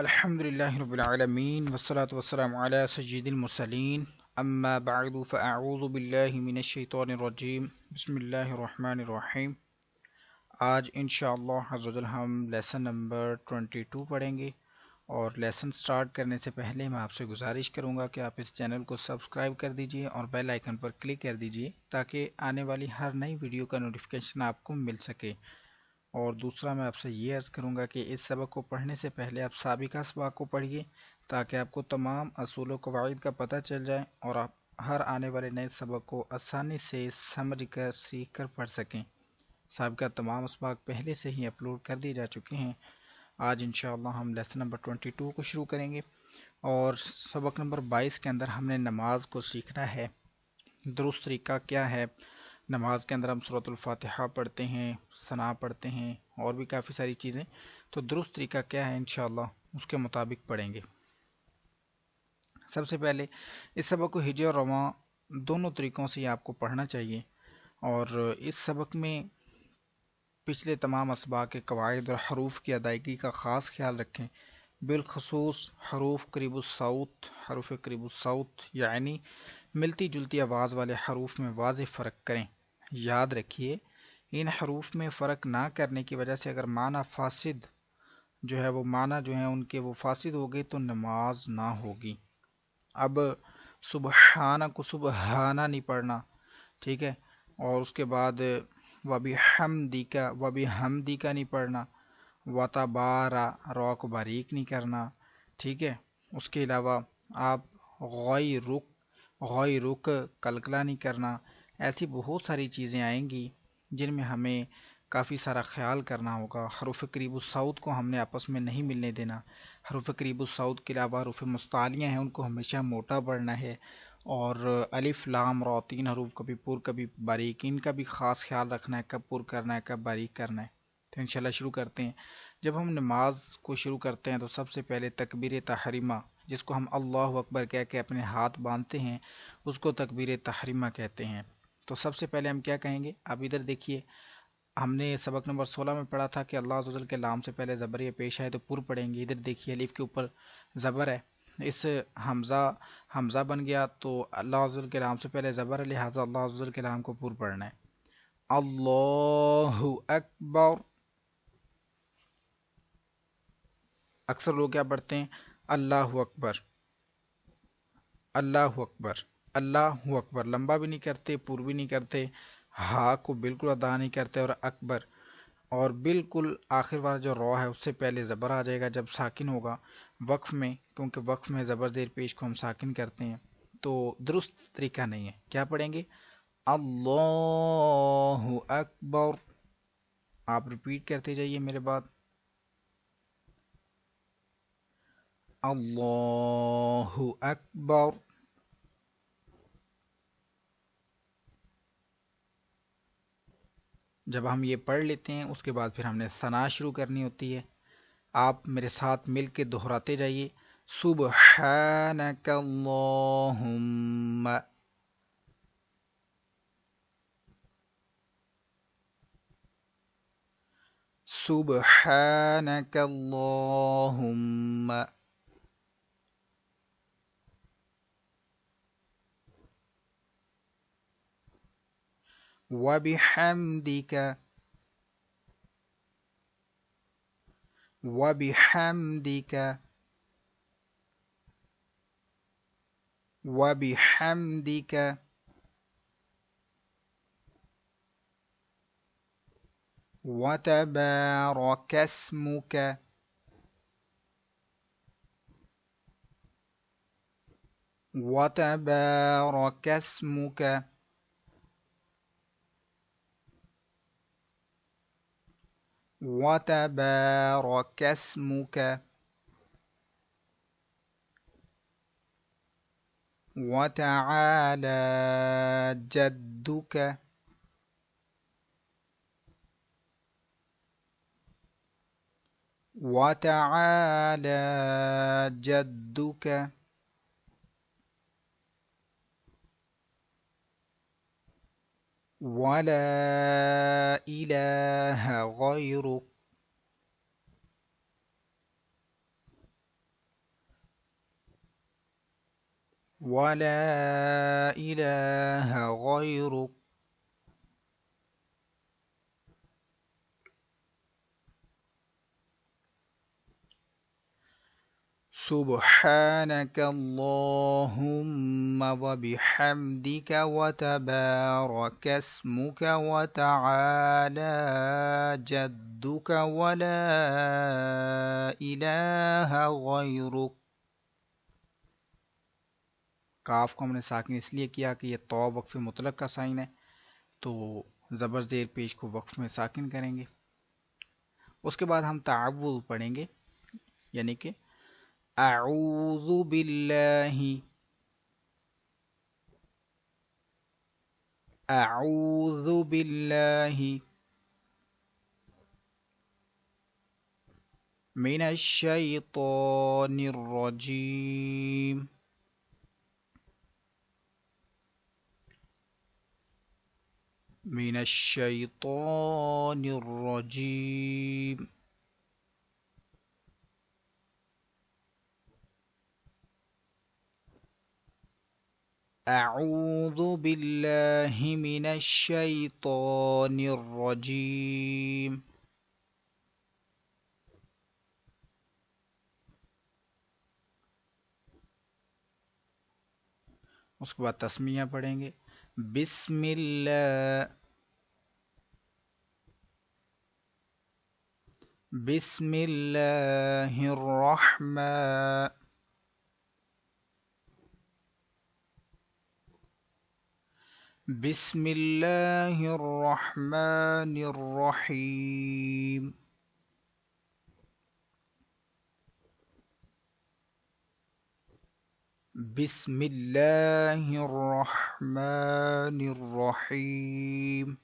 الحمدللہ رب العالمین والصلاة والسلام علی سید المرسلین اما بعد فاعوذ باللہ من الشیطان الرجیم بسم اللہ الرحمن الرحیم۔ آج انشاءاللہ عز و جل ہم لیسن نمبر 22 پڑھیں گے، اور لیسن سٹارٹ کرنے سے پہلے میں آپ سے گزارش کروں گا کہ آپ اس چینل کو سبسکرائب کر دیجئے اور بیل آئیکن پر کلک کر دیجئے تاکہ آنے والی ہر نئی ویڈیو کا نوٹیفیکیشن آپ کو مل سکے۔ اور دوسرا میں آپ سے یہ عرض کروں گا کہ اس سبق کو پڑھنے سے پہلے آپ سابقہ اسباق کو پڑھیے تاکہ آپ کو تمام اصول و قواعد کا پتہ چل جائے اور آپ ہر آنے والے نئے سبق کو آسانی سے سمجھ کر سیکھ کر پڑھ سکیں۔ سابقہ تمام اسباق پہلے سے ہی اپلوڈ کر دیے جا چکے ہیں۔ آج انشاءاللہ ہم لیسن نمبر 22 کو شروع کریں گے، اور سبق نمبر 22 کے اندر ہم نے نماز کو سیکھنا ہے۔ درست طریقہ کیا ہے؟ نماز کے اندر ہم سورۃ الفاتحہ پڑھتے ہیں، ثنا پڑھتے ہیں اور بھی کافی ساری چیزیں، تو درست طریقہ کیا ہے انشاءاللہ اس کے مطابق پڑھیں گے۔ سب سے پہلے اس سبق کو ہجی اور رواں دونوں طریقوں سے آپ کو پڑھنا چاہیے، اور اس سبق میں پچھلے تمام اسباق کے قواعد اور حروف کی ادائیگی کا خاص خیال رکھیں، بالخصوص حروف قریب الصوت یعنی ملتی جلتی آواز والے حروف میں واضح فرق کریں۔ یاد رکھیے ان حروف میں فرق نہ کرنے کی وجہ سے اگر معنی فاسد وہ معنی ان کے وہ فاسد ہو گئے تو نماز نہ ہوگی۔ اب سبحانہ کو سبحانہ نہیں پڑھنا، ٹھیک ہے، اور اس کے بعد وبحمدیکا نہیں پڑھنا، وتبارا را کو باریک نہیں کرنا، ٹھیک ہے۔ اس کے علاوہ آپ غیرک کلکلا نہیں کرنا۔ ایسی بہت ساری چیزیں آئیں گی جن میں ہمیں کافی سارا خیال کرنا ہوگا۔ حروف قریب الصوت کو ہم نے آپس میں نہیں ملنے دینا۔ حروف قریب الصوت کے علاوہ حروف مستعلیہ ہیں، ان کو ہمیشہ موٹا پڑھنا ہے، اور الف لام را 3 حروف کبھی پر کبھی باریک، ان کا بھی خاص خیال رکھنا ہے، کب پر کرنا ہے کب باریک کرنا ہے۔ تو انشاءاللہ شروع کرتے ہیں۔ جب ہم نماز کو شروع کرتے ہیں تو سب سے پہلے تکبیر تحریمہ، جس کو ہم اللہ اکبر کہہ کے اپنے ہاتھ باندھتے ہیں، اس کو تکبیر تحریمہ کہتے ہیں۔ تو سب سے پہلے ہم کیا کہیں گے؟ اب ادھر دیکھیے، ہم نے سبق نمبر 16 میں پڑھا تھا کہ اللہ عز و جل کے لام سے پہلے زبر یا پیش آئے تو پر پڑھیں گے۔ ادھر دیکھیے الف کے اوپر زبر ہے، اس حمزہ بن گیا، تو اللہ عز و جل کے لام سے پہلے زبر ہے، لہٰذا اللہ عز و جل کے لام کو پر پڑھنا ہے۔ اللہ اکبر۔ اکثر لوگ کیا پڑھتے ہیں؟ اللہ اکبر، اللہ اکبر، اللہ اکبر، لمبا بھی نہیں کرتے، پر بھی نہیں کرتے، ہا کو بالکل ادا نہیں کرتے، اور اکبر، اور بالکل آخر والا جو را ہے اس سے پہلے زبر آ جائے گا جب ساکن ہوگا وقف میں، کیونکہ وقف میں زبر زیر پیش کو ہم ساکن کرتے ہیں، تو درست طریقہ نہیں ہے۔ کیا پڑھیں گے؟ اللہ اکبر۔ آپ ریپیٹ کرتے جائیے میرے بعد، اللہ اکبر۔ جب ہم یہ پڑھ لیتے ہیں اس کے بعد پھر ہم نے ثنا شروع کرنی ہوتی ہے۔ آپ میرے ساتھ مل کے دہراتے جائیے، سبحانک اللہم، سبحانک اللہم، وبحمدک، وبحمدک، وبحمدک، وتبارک اسمک، وتبارک اسمک، وتبارک اسمک، وتعالى جدك، وتعالى جدك، ولا إله غيرك، ولا إله غيرك سبحانك اللهم وبحمدك وتبارك اسمك وتعالى جدك ولا إله غيرك. کاف کو ہم نے ساکن اس لیے کیا کہ یہ تو وقف مطلق کا سائن ہے، تو زبر زیر پیش کو وقف میں ساکن کریں گے. اس کے بعد ہم تعوذ پڑھیں گے، یعنی کہ اعوذ باللہ، اعوذ باللہ من الشیطان الرجیم، من الشیطان الرجیم. اعوذ باللہ من الشیطان الرجیم. اس کے بعد تسمیہ پڑھیں گے، بسم اللہ، بسم اللہ الرحمن، بسم اللہ الرحمن الرحیم. بسم اللہ الرحمن الرحیم.